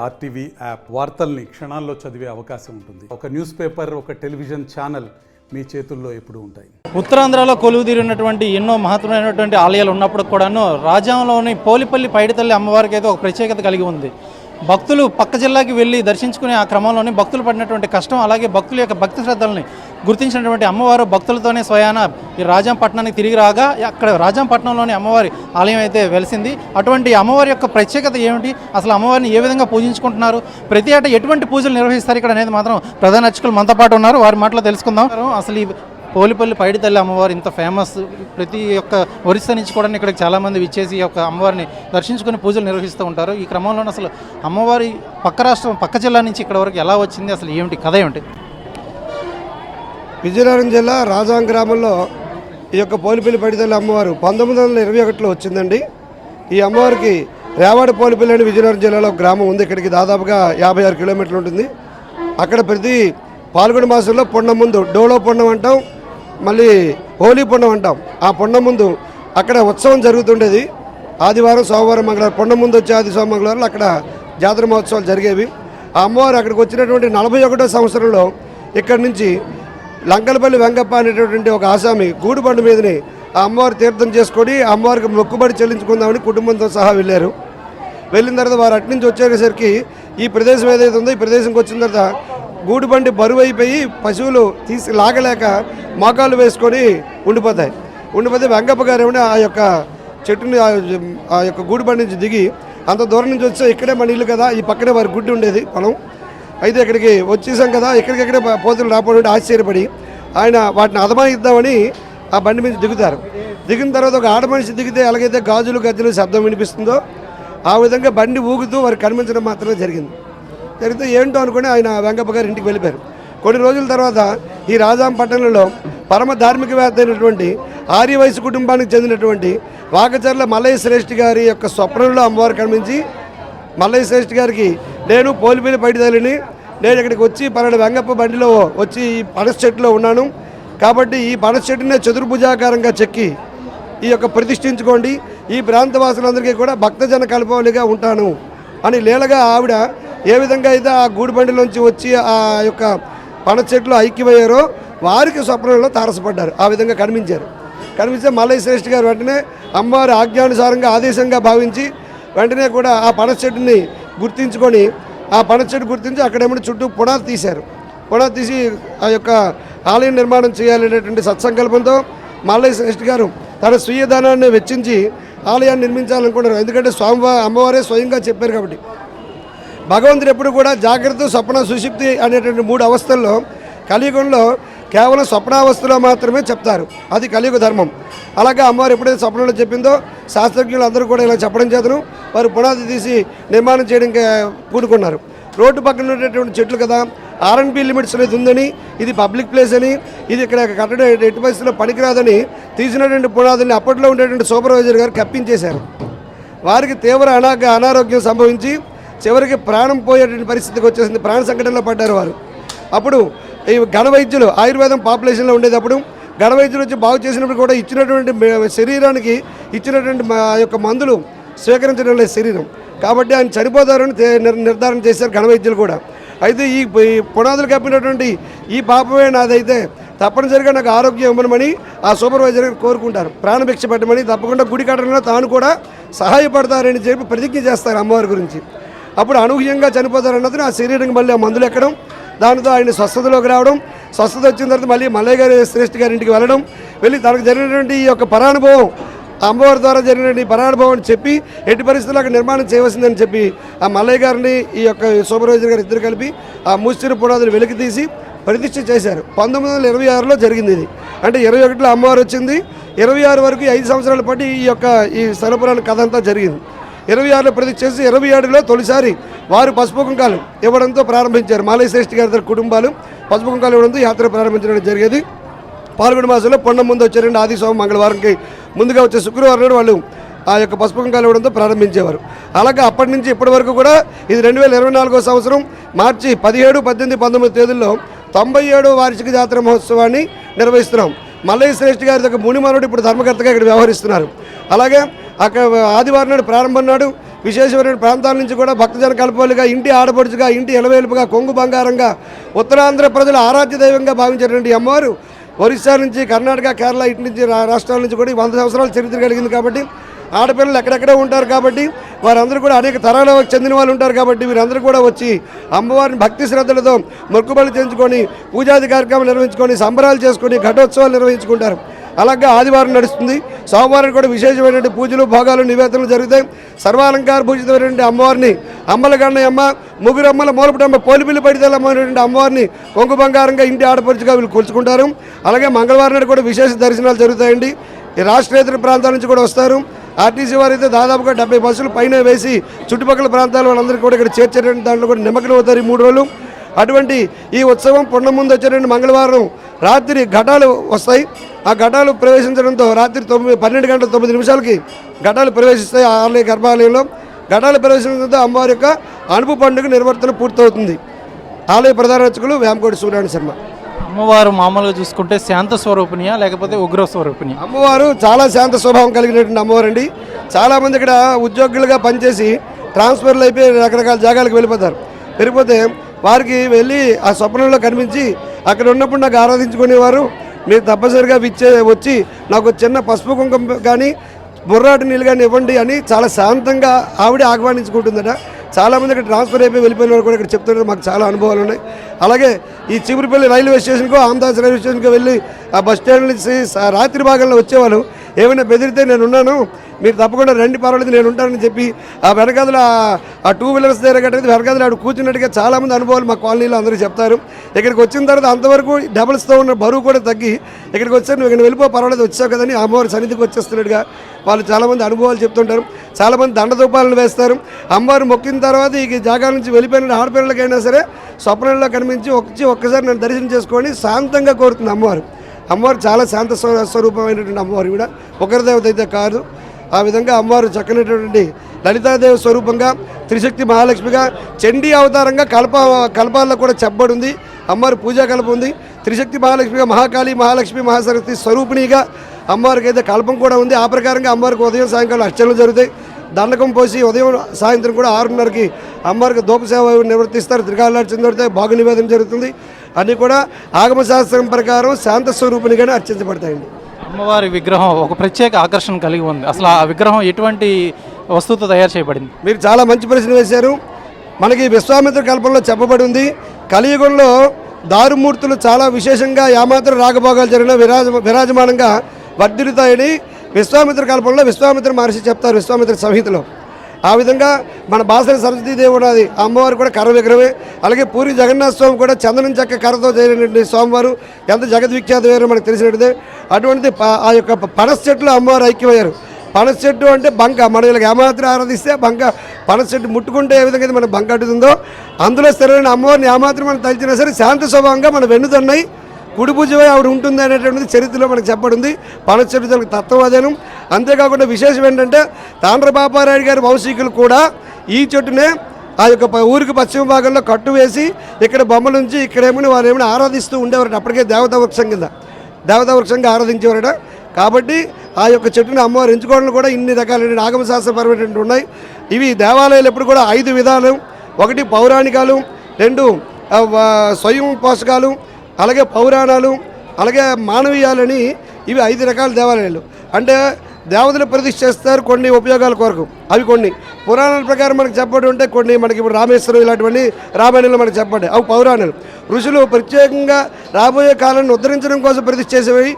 RTV app వార్తల్ని క్షణాల్లో చదివే అవకాశం ఉంటుంది. ఒక న్యూస్ పేపర్, ఒక టెలివిజన్ ఛానల్ మీ చేతుల్లో ఎప్పుడూ ఉంటాయి. ఉత్తరాంధ్రలో కొలువుదీరినటువంటి ఎన్నో మహత్తరమైనటువంటి ఆలయాలు ఉన్నప్పుడు కూడాను రాజ్యంలోని పోలిపల్లి పైడితల్లి అమ్మవారికి అయితే ఒక ప్రత్యేకత కలిగి ఉంది. భక్తులు పక్క జిల్లాకి వెళ్ళి దర్శించుకునే ఆ క్రమంలోనే భక్తులు పడినటువంటి కష్టం, అలాగే భక్తుల యొక్క భక్తి శ్రద్ధల్ని గుర్తించినటువంటి అమ్మవారు భక్తులతోనే స్వయాన ఈ రాజంపట్నానికి తిరిగి రాగా అక్కడ రాజంపట్నంలోని అమ్మవారి ఆలయం అయితే వెలిసింది. అటువంటి అమ్మవారి యొక్క ప్రత్యేకత ఏమిటి, అసలు అమ్మవారిని ఏ విధంగా పూజించుకుంటున్నారు, ప్రతి ఏటా ఎటువంటి పూజలు నిర్వహిస్తారు ఇక్కడ అనేది మాత్రం ప్రధాన అర్చకులు మనతో పాటు ఉన్నారు. వారి మాటలో తెలుసుకుందాం. అసలు ఈ పోలిపల్లి పైడితల్లి అమ్మవారు ఇంత ఫేమస్, ప్రతి ఒక్క ఒరిస్సా నుంచి కూడా ఇక్కడికి చాలామంది విచ్చేసి ఈ యొక్క అమ్మవారిని దర్శించుకుని పూజలు నిర్వహిస్తూ ఉంటారు. ఈ క్రమంలో అసలు అమ్మవారి పక్క రాష్ట్రం, పక్క జిల్లా నుంచి ఇక్కడ వరకు ఎలా వచ్చింది, అసలు ఏమిటి కథ ఏమిటి? విజయనగరం జిల్లా రాజాం గ్రామంలో ఈ యొక్క పోలిపల్లి పైడితల్లి అమ్మవారు 1921లో వచ్చిందండి. ఈ అమ్మవారికి రేవాడ పోలిపల్లి అని విజయనగరం జిల్లాలో గ్రామం ఉంది. ఇక్కడికి దాదాపుగా 56 కిలోమీటర్లు ఉంటుంది. అక్కడ ప్రతి పాల్గొన మాసంలో పుండం ముందు డోలో పుండం అంటాం, మళ్ళీ హోలీ పుండం అంటాం. ఆ పుండం ముందు అక్కడ ఉత్సవం జరుగుతుండేది. ఆదివారం, సోమవారం, మంగళవారం పుండం ముందు వచ్చే ఆది సోమ మంగళవారం అక్కడ జాతర మహోత్సవాలు జరిగేవి. ఆ అమ్మవారు అక్కడికి వచ్చినటువంటి 41వ సంవత్సరంలో ఇక్కడి నుంచి లంకలపల్లి వెంకప్ప అనేటటువంటి ఒక ఆసామి గూడుబండి మీదని ఆ అమ్మవారు తీర్థం చేసుకొని అమ్మవారికి మొక్కుబడి చెల్లించుకుందామని కుటుంబంతో సహా వెళ్ళారు. వెళ్ళిన తర్వాత వారు అటు నుంచి వచ్చేసరికి ఈ ప్రదేశం ఏదైతే ఉందో ఈ ప్రదేశంకి వచ్చిన తర్వాత గూడుబండి బరువు అయిపోయి పశువులు తీసి లాగలేక మోకాళ్ళు వేసుకొని ఉండిపోతే వెంకప్ప గారు ఏమైనా ఆ యొక్క చెట్టుని ఆ యొక్క గూడుబండి నుంచి దిగి అంత దూరం నుంచి వచ్చే ఇక్కడే మన ఇల్లు కదా, ఈ పక్కనే వారి గుడ్డి ఉండేది పొలం, అయితే ఇక్కడికి వచ్చేసాం కదా, ఇక్కడికెక్కడే పోతులు రాకపోవడం ఆశ్చర్యపడి ఆయన వాటిని అదమాయిద్దామని ఆ బండి మీద దిగుతారు. దిగిన తర్వాత ఒక ఆడ మనిషి దిగితే ఎలాగైతే గాజులు గజ్జలు శబ్దం వినిపిస్తుందో ఆ విధంగా బండి ఊగుతూ వారికి కనిపించడం మాత్రమే జరిగితే ఏంటో అనుకుని ఆయన వెంకప్ప గారి ఇంటికి వెళ్ళిపోయారు. కొన్ని రోజుల తర్వాత ఈ రాజాం పట్టణంలో పరమ ధార్మికవేత్త అయినటువంటి ఆర్యవైశ్య కుటుంబానికి చెందినటువంటి వాకచర్ల మల్లయ్య శ్రేష్ఠి గారి యొక్క స్వప్నంలో అమ్మవారు కనిపించి, మల్లయ్య శ్రేష్ఠి గారికి నేను పోలిపల్లి పైడితల్లిని, నేను ఇక్కడికి వచ్చి పన్నెండు వెంగప్ప బండిలో వచ్చి ఈ పనస చెట్టులో ఉన్నాను కాబట్టి ఈ పనస చెట్టునే చతుర్భుజాకారంగా చెక్కి ఈ యొక్క ప్రతిష్ఠించుకోండి, ఈ ప్రాంత వాసులందరికీ కూడా భక్తజన కల్పవలిగా ఉంటాను అని లీలగా ఆవిడ ఏ విధంగా అయితే ఆ గూడుబండిలోంచి వచ్చి ఆ యొక్క పనస చెట్లు ఐక్యమయ్యారో వారికి స్వప్నంలో తారసపడ్డారు. ఆ విధంగా కనిపిస్తే మల్లయ్య శ్రేష్ఠి గారు వెంటనే అమ్మవారి ఆజ్ఞానుసారంగా ఆదేశంగా భావించి వెంటనే కూడా ఆ పనస చెట్టుని గుర్తించుకొని ఆ పనస చెట్టు గుర్తించి అక్కడేమో చుట్టూ పునాది తీసి ఆ యొక్క ఆలయం నిర్మాణం చేయాలనేటువంటి సత్సంకల్పంతో మల్లయ్య శ్రేష్ఠి గారు తన స్వీయ ధనాన్ని వెచ్చించి ఆలయాన్ని నిర్మించాలనుకున్నారు. ఎందుకంటే అమ్మవారే స్వయంగా చెప్పారు కాబట్టి. భగవంతుడు ఎప్పుడు కూడా జాగ్రత్త, స్వప్న, సుషుప్తి అనేటువంటి 3 అవస్థల్లో కలియుగంలో కేవలం స్వప్నావస్థలో మాత్రమే చెప్తారు. అది కలియుగ ధర్మం. అలాగే అమ్మవారు ఎప్పుడైతే స్వప్నంలో చెప్పిందో శాస్త్రజ్ఞులు అందరూ కూడా ఇలా చెప్పడం చేతను వారు పునాది తీసి నిర్మాణం చేయడానికి పూనుకున్నారు. రోడ్డు పక్కన ఉండేటువంటి చెట్లు కదా, R&B లిమిట్స్ అనేది ఉందని, ఇది పబ్లిక్ ప్లేస్ అని, ఇది ఇక్కడ కట్టడం ఎట్టి పరిస్థితుల్లో పనికిరాదని తీసినటువంటి పునాదుల్ని అప్పట్లో ఉండేటువంటి సూపర్వైజర్ గారు కప్పించేశారు. వారికి తీవ్ర అనారోగ్యం సంభవించి చివరికి ప్రాణం పోయేటువంటి పరిస్థితికి వచ్చేసింది. ప్రాణ సంకటంలో పడ్డారు వారు. అప్పుడు ఈ ఘనవైద్యులు ఆయుర్వేదం పాపులేషన్లో ఉండేటప్పుడు ఘనవైద్యులు వచ్చి బాగు చేసినప్పుడు కూడా ఇచ్చినటువంటి శరీరానికి ఇచ్చినటువంటి ఆ యొక్క మందులు స్వీకరించడం లేదు శరీరం, కాబట్టి ఆయన చనిపోతారని నిర్ధారణ చేశారు ఘనవైద్యులు కూడా. అయితే ఈ పునాదులు కప్పినటువంటి ఈ పాపమే నాదైతే తప్పనిసరిగా నాకు ఆరోగ్యం ఇవ్వమని ఆ సూపర్వైజర్ కోరుకుంటారు. ప్రాణభిక్ష పెట్టమని, తప్పకుండా గుడి కట్టడంలో తాను కూడా సహాయపడతారని చెప్పి ప్రతిజ్ఞ చేస్తారు అమ్మవారి గురించి. అప్పుడు అనూహ్యంగా చనిపోతారన్నది ఆ శరీరానికి మళ్ళీ ఆ మందులు ఎక్కడం, దానితో ఆయన స్వస్థతలోకి రావడం, స్వస్థత వచ్చిన తర్వాత మళ్ళీ మల్లయ్య గారి శ్రేష్ఠి గారి ఇంటికి వెళ్ళి తనకు జరిగినటువంటి ఈ యొక్క పరానుభవం, అమ్మవారి ద్వారా జరిగినటువంటి ఈ పరానుభవం చెప్పి ఎట్టి పరిస్థితుల్లో అక్కడ నిర్మాణం చేయవలసిందని చెప్పి ఆ మల్లయ్య గారిని ఈ యొక్క సూపర్వైజర్ గారు ఇద్దరు కలిపి ఆ మూసిరి పునాదులు వెలికి తీసి ప్రతిష్ఠ చేశారు. 1926లో జరిగింది ఇది. అంటే 21లో అమ్మవారు వచ్చింది, 26 వరకు 5 సంవత్సరాల పాటు ఈ స్థలపురాణ కథ అంతా జరిగింది. 26లో ప్రతిష్ఠ చేసి 27లో తొలిసారి వారు పసుపు కుంకాలు ఇవ్వడంతో ప్రారంభించారు. మల్లయ్య శ్రేష్ఠి గారి కుటుంబాలు పసుపు కుంకాలు ఇవ్వడంతో యాత్ర ప్రారంభించడం జరిగేది. పాల్గొన మాసంలో పుండం ముందు వచ్చారండి. ఆది సోమ మంగళవారంకి ముందుగా వచ్చే శుక్రవారం నాడు వాళ్ళు ఆ యొక్క పసుపు కుంకాలు ఇవ్వడంతో ప్రారంభించేవారు. అలాగే అప్పటి నుంచి ఇప్పటి వరకు కూడా ఇది 2024వ సంవత్సరం మార్చి 17, 18, 19 తేదీల్లో 97వ వార్షిక జాతర మహోత్సవాన్ని నిర్వహిస్తున్నాం. మల్లయ్య శ్రేష్ఠి గారి మునిమనుడు ఇప్పుడు ధర్మకర్తగా ఇక్కడ వ్యవహరిస్తున్నారు. అలాగే అక్కడ ఆదివారం నాడు ప్రారంభం నాడు విశేషమైన ప్రాంతాల నుంచి కూడా భక్తజన కల్పలుగా, ఇంటి ఆడపడుచుగా, ఇంటి ఎలవేలుపుగా, కొంగు బంగారంగా ఉత్తరాంధ్ర ప్రజల ఆరాధ్య దైవంగా భావించేటువంటి అమ్మవారు ఒరిస్సా నుంచి, కర్ణాటక, కేరళ ఇటు నుంచి రాష్ట్రాల నుంచి కూడా 100 సంవత్సరాల చరిత్ర కలిగింది. కాబట్టి ఆడపిల్లలు ఎక్కడెక్కడో ఉంటారు కాబట్టి వారందరూ కూడా అనేక తరాలకు చెందిన వాళ్ళు ఉంటారు కాబట్టి వీరందరూ కూడా వచ్చి అమ్మవారిని భక్తి శ్రద్ధలతో మొక్కుబడులు చేయించుకొని పూజాది కార్యక్రమాలు నిర్వహించుకొని సంబరాలు చేసుకొని ఘటోత్సవాలు నిర్వహించుకుంటారు. అలాగే ఆదివారం నడుస్తుంది. సోమవారం కూడా విశేషమైనటువంటి పూజలు, భోగాలు, నివేదనలు జరుగుతాయి. సర్వాలంకార పూజితమైనటువంటి అమ్మవారిని అమ్మలగన్నయ్యమ్మ, ముగ్గురమ్మల మూలపుటమ్మ, పోలిపిల్లి పడితేలమ్మటువంటి అమ్మవారిని కొంగు బంగారంగా ఇంటి ఆడపడుచుగా వీళ్ళు కొలుచుకుంటారు. అలాగే మంగళవారం నాడు కూడా విశేష దర్శనాలు జరుగుతాయండి. ఈ రాష్ట్రేతర ప్రాంతాల నుంచి కూడా వస్తారు. ఆర్టీసీ వారు అయితే దాదాపుగా 70 బస్సులు పైన వేసి చుట్టుపక్కల ప్రాంతాల వాళ్ళందరికీ కూడా ఇక్కడ చేర్చేటువంటి దాంట్లో కూడా నిమగ్నం అవుతారు ఈ 3 రోజులు. అటువంటి ఈ ఉత్సవం పుణ్యం ముందు వచ్చేటువంటి మంగళవారం రాత్రి ఘటాలు వస్తాయి. ఆ ఘటాలు ప్రవేశించడంతో రాత్రి 12 గంటల 9 నిమిషాలకి ఘటాలు ప్రవేశిస్తాయి ఆలయ గర్భాలయంలో. ఘటాలు ప్రవేశించడంతో అమ్మవారి యొక్క అనుపు పండుగ నిర్వర్తన పూర్తవుతుంది. ఆలయ ప్రధాన అర్చకులు వేమకోటి సూర్యనారాయణ శర్మ. అమ్మవారు మామూలుగా చూసుకుంటే శాంత స్వరూపిణియా లేకపోతే ఉగ్ర స్వరూపిణి? అమ్మవారు చాలా శాంత స్వభావం కలిగినటువంటి అమ్మవారు అండి. చాలామంది ఇక్కడ ఉద్యోగులుగా పనిచేసి ట్రాన్స్ఫర్లు అయిపోయి రకరకాల జాగాలకు వెళ్ళిపోతారు. వెళ్ళిపోతే వారికి వెళ్ళి ఆ స్వప్నంలో కనిపించి అక్కడ ఉన్నప్పుడు నాకు ఆరాధించుకునేవారు. మీరు తప్పనిసరిగా వచ్చి నాకు చిన్న పసుపు కుంకుమ కానీ బుర్రాటి నీళ్ళు కానీ ఇవ్వండి అని చాలా శాంతంగా ఆవిడ ఆహ్వానించుకుంటుందట. చాలామంది ఇక్కడ ట్రాన్స్ఫర్ అయిపోయి వెళ్ళిపోయిన వారు కూడా ఇక్కడ చెప్తుంటారు. మాకు చాలా అనుభవాలు ఉన్నాయి. అలాగే ఈ చిగురుపల్లి రైల్వే స్టేషన్కో, ఆమదాస్ రైల్వే స్టేషన్కో వెళ్ళి ఆ బస్ స్టాండ్ నుంచి రాత్రి భాగంలో వచ్చేవాళ్ళు ఏమైనా బెదిరితే నేనున్నాను, మీరు తప్పకుండా రండి, పర్వాలేదు నేను ఉంటానని చెప్పి ఆ వెనకాదల ఆ 2 వీలర్స్ దగ్గర కట్టేది వెనకాదల ఆవిడ కూర్చున్నట్టుగా చాలామంది అనుభవాలు మా కాలనీలో అందరూ చెప్తారు. ఇక్కడికి వచ్చిన తర్వాత అంతవరకు డబుల్స్తో ఉన్న బరువు కూడా తగ్గి ఇక్కడికి వచ్చారు, నువ్వు ఇక్కడ వెళ్ళిపో, పర్వాలేదు వచ్చావు కదని అమ్మవారి సన్నిధికి వచ్చేస్తున్నట్టుగా వాళ్ళు చాలామంది అనుభవాలు చెప్తుంటారు. చాలామంది దండదూపాలను వేస్తారు. అమ్మవారు మొక్కిన తర్వాత ఈ జాగా నుంచి వెళ్ళిపోయిన ఆడపిల్లలకైనా సరే స్వప్నంలో కనిపించి ఒక్కసారి నన్ను దర్శనం చేసుకొని శాంతంగా కోరుతుంది అమ్మవారు. అమ్మవారు చాలా శాంత స్వరూపమైనటువంటి అమ్మవారు కూడా, ఒకరి దేవత అయితే కాదు. ఆ విధంగా అమ్మవారు చక్కనటువంటి లలితాదేవి స్వరూపంగా, త్రిశక్తి మహాలక్ష్మిగా, చండీ అవతారంగా కల్పాల్లో కూడా చెప్పబడింది. అమ్మవారి పూజా కల్పం ఉంది. త్రిశక్తి మహాలక్ష్మిగా, మహాకాళి, మహాలక్ష్మి, మహాసరస్వతి స్వరూపిణిగా అమ్మవారికి అయితే కల్పం కూడా ఉంది. ఆ ప్రకారంగా అమ్మవారికి ఉదయం సాయంకాలం అర్చనలు జరుగుతాయి. దండకం పోసి ఉదయం సాయంత్రం కూడా 6:30కి అమ్మవారికి దూపసేవ నిర్వర్తిస్తారు. త్రికాలార్చన జరుగుతాయి, భాగు నివేదన జరుగుతుంది. అన్నీ కూడా ఆగమశాస్త్రం ప్రకారం శాంత స్వరూపిణిగానే అర్చించబడతాయండి. అమ్మవారి విగ్రహం ఒక ప్రత్యేక ఆకర్షణ కలిగి ఉంది. అసలు ఆ విగ్రహం ఎటువంటి వస్తువుతో తయారు చేయబడింది? మీరు చాలా మంచి ప్రశ్న వేశారు. మనకి విశ్వామిత్ర కల్పంలో చెప్పబడి ఉంది, కలియుగంలో దారుమూర్తులు చాలా విశేషంగా యామాత్ర రాగభోగాలు జరిగిన విరాజమానంగా వర్ధిల్లుతాయని విశ్వామిత్ర కల్పంలో విశ్వామిత్ర మహర్షి చెప్తారు విశ్వామిత్ర సంహితలో. ఆ విధంగా మన బాసర సరస్వతీదేవి ఉన్నది, అమ్మవారు కూడా కర్ర విగ్రహమే. అలాగే పూరి జగన్నాథ స్వామి కూడా చందనం చెక్క కర్రతో చేయనటువంటి స్వామివారు ఎంత జగద్విఖ్యాత వేరో మనకు తెలిసినట్టు. అటువంటిది ఆ యొక్క పనస చెట్లు అమ్మవారు ఐక్యమయ్యారు. పనస చెట్టు అంటే బంక, మనం ఇలా ఏమాత్రం ఆరాధిస్తే బంక, పనస చెట్టు ముట్టుకుంటే ఏ విధంగా అయితే మన బంక అడ్డుతుందో అందులో స్థిరమైన అమ్మవారిని ఏమాత్రం మనం తలిచినా సరే శాంత స్వభావంగా మన వెన్నుతున్నాయి కుడి పూజవై ఆవిడ ఉంటుంది అనేటువంటిది చరిత్రలో మనకు చెప్పబడింది. పనస చెట్టు తత్వవాదనం. అంతేకాకుండా విశేషం ఏంటంటే తాండ్ర బాపారాయుడు గారి వంశీకులు కూడా ఈ చెట్టునే ఆ యొక్క ఊరికి పశ్చిమ భాగంలో కట్టు వేసి ఇక్కడ బొమ్మల నుంచి ఇక్కడేమో వారు ఏమైనా ఆరాధిస్తూ ఉండేవారట. అప్పటికే దేవతా వృక్షం కింద దేవతా వృక్షంగా ఆరాధించేవారట. కాబట్టి ఆ యొక్క చెట్టుని అమ్మవారు ఎంచుకోవడంలో కూడా ఇన్ని రకాలైన ఆగమశాస్త్రపరమైనటువంటి ఉన్నాయి. ఇవి దేవాలయాలు ఎప్పుడు కూడా 5 విధాలు. 1 పౌరాణికాలు, 2 స్వయం పోషకాలు, అలాగే పౌరాణాలు, అలాగే మానవీయాలని, ఇవి 5 రకాల దేవాలయాలు. అంటే దేవతలు ప్రతిష్ఠ చేస్తారు కొన్ని ఉపయోగాల కొరకు. అవి కొన్ని పురాణాల ప్రకారం మనకు చెప్పబడి ఉంటే, కొన్ని మనకి ఇప్పుడు రామేశ్వరం ఇలాంటివన్నీ రామాయణంలో మనకు చెప్పబడ్డాయి, అవి పౌరాణాలు. ఋషులు ప్రత్యేకంగా రాబోయే కాలాన్ని ఉద్ధరించడం కోసం ప్రతిష్ఠ చేసేవి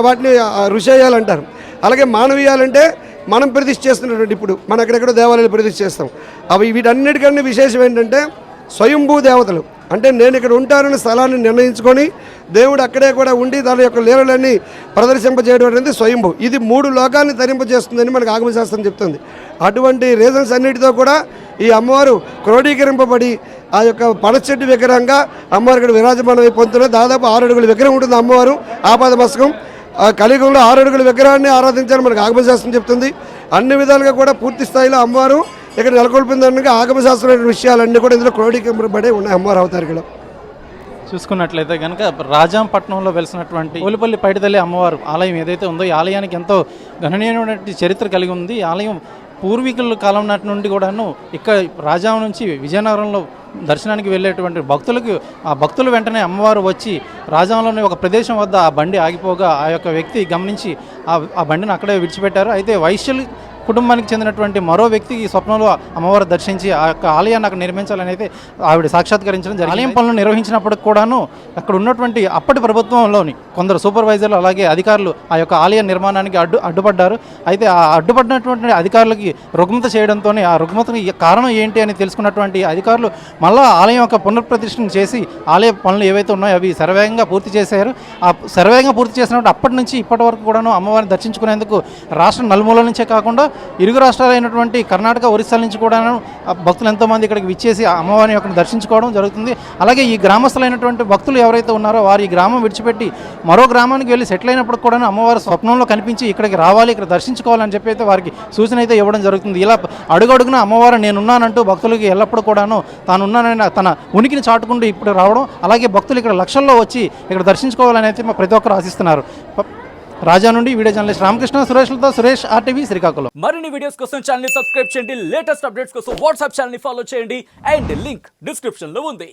వాటిని ఋషేయాలు అంటారు. అలాగే మానవీయాలంటే మనం ప్రతిష్ఠ చేస్తున్నటువంటి, ఇప్పుడు మనం ఎక్కడెక్కడో దేవాలయాలు ప్రతిష్ఠ చేస్తాం. అవి వీటన్నిటికన్నా విశేషం ఏంటంటే స్వయంభూ దేవతలు. అంటే నేను ఇక్కడ ఉంటానని స్థలాన్ని నిర్ణయించుకొని దేవుడు అక్కడే కూడా ఉండి దాని యొక్క లీలలన్నీ ప్రదర్శింపజేయడం అనేది స్వయంభూ. ఇది 3 లోకాలను తరింపజేస్తుందని మనకు ఆగమశాస్త్రం చెప్తుంది. అటువంటి రీజన్స్ అన్నిటితో కూడా ఈ అమ్మవారు క్రోడీకరింపబడి ఆ యొక్క పనస చెట్టు విగ్రహంగా అమ్మవారు ఇక్కడ విరాజమానం అయిపోతున్న దాదాపు 6 అడుగుల విగ్రహం ఉంటుంది అమ్మవారు. ఆపాద మస్తకం. కలియుగంలో 6 అడుగుల విగ్రహాన్ని ఆరాధించాలని మనకు ఆగమశాస్త్రం చెప్తుంది. అన్ని విధాలుగా కూడా పూర్తి స్థాయిలో అమ్మవారు ఇక్కడ నెలకొల్పిందనగా ఆగమశాస్త్రమైన విషయాలన్నీ కూడా ఇందులో క్రోడీకరింపబడే ఉన్నాయి అమ్మవారు అవతారికలో. చూసుకున్నట్లయితే కనుక రాజాంపట్నంలో వెలిసినటువంటి పోలిపల్లి పైడితల్లి అమ్మవారు ఆలయం ఏదైతే ఉందో ఈ ఆలయానికి ఎంతో గణనీయమైనటువంటి చరిత్ర కలిగి ఉంది. ఈ ఆలయం పూర్వీకుల కాలం నాటి నుండి కూడాను ఇక్కడ రాజాం నుంచి విజయనగరంలో దర్శనానికి వెళ్ళేటువంటి భక్తులకు ఆ భక్తులు వెంటనే అమ్మవారు వచ్చి రాజాంలోని ఒక ప్రదేశం వద్ద ఆ బండి ఆగిపోగా ఆ యొక్క వ్యక్తి గమనించి ఆ బండిని అక్కడే విడిచిపెట్టారు. అయితే వైశ్యులు కుటుంబానికి చెందినటువంటి మరో వ్యక్తి ఈ స్వప్నంలో అమ్మవారు దర్శించి ఆ యొక్క ఆలయాన్ని అక్కడ నిర్మించాలని అయితే ఆవిడ సాక్షాత్కరించడం జరిగింది. ఆలయం పనులు నిర్వహించినప్పటికి కూడాను అక్కడ ఉన్నటువంటి అప్పటి ప్రభుత్వంలోని కొందరు సూపర్వైజర్లు అలాగే అధికారులు ఆ యొక్క ఆలయ నిర్మాణానికి అడ్డుపడ్డారు. అయితే ఆ అడ్డుపడినటువంటి అధికారులకి రుగ్మత చేయడంతోనే ఆ రుగ్మతకి కారణం ఏంటి అని తెలుసుకున్నటువంటి అధికారులు మళ్ళా ఆలయం యొక్క పునఃప్రతిష్ఠను చేసి ఆలయ పనులు ఏవైతే ఉన్నాయో అవి శరవేగంగా పూర్తి చేశారు. ఆ శరవేగంగా పూర్తి చేసినప్పుడు అప్పటి నుంచి ఇప్పటి వరకు కూడాను అమ్మవారిని దర్శించుకునేందుకు రాష్ట్రం నలుమూలల నుంచే కాకుండా ఇరుగు రాష్ట్రాలైనటువంటి కర్ణాటక, ఒరిస్సా నుంచి కూడా భక్తులు ఎంతోమంది ఇక్కడికి విచ్చేసి అమ్మవారిని యొక్క దర్శించుకోవడం జరుగుతుంది. అలాగే ఈ గ్రామస్తులైనటువంటి భక్తులు ఎవరైతే ఉన్నారో వారు ఈ గ్రామం విడిచిపెట్టి మరో గ్రామానికి వెళ్ళి సెటిల్ అయినప్పుడు కూడా అమ్మవారు స్వప్నంలో కనిపించి ఇక్కడికి రావాలి, ఇక్కడ దర్శించుకోవాలని చెప్పి అయితే వారికి సూచన అయితే ఇవ్వడం జరుగుతుంది. ఇలా అడుగడుగున అమ్మవారు నేనున్నానంటూ భక్తులకి ఎల్లప్పుడూ కూడాను తానున్నానని తన ఉనికిని చాటుకుంటూ ఇప్పుడు రావడం, అలాగే భక్తులు ఇక్కడ లక్షల్లో వచ్చి ఇక్కడ దర్శించుకోవాలని అయితే ప్రతి ఒక్కరు ఆశిస్తున్నారు. రాజా నుండి వీడియో జర్నలిస్ట్ రామకృష్ణ సురేష్లతో సురేష్, RTV శ్రీకాకుళం. మరిన్ని వీడియోస్ కోసం ఛానల్ ని సబ్స్క్రైబ్ చేయండి, లేటెస్ట్ అప్డేట్స్ కోసం వాట్సాప్ ఛానల్ ని ఫాలో చేయండి అండ్ లింక్ డిస్క్రిప్షన్ లో ఉంది.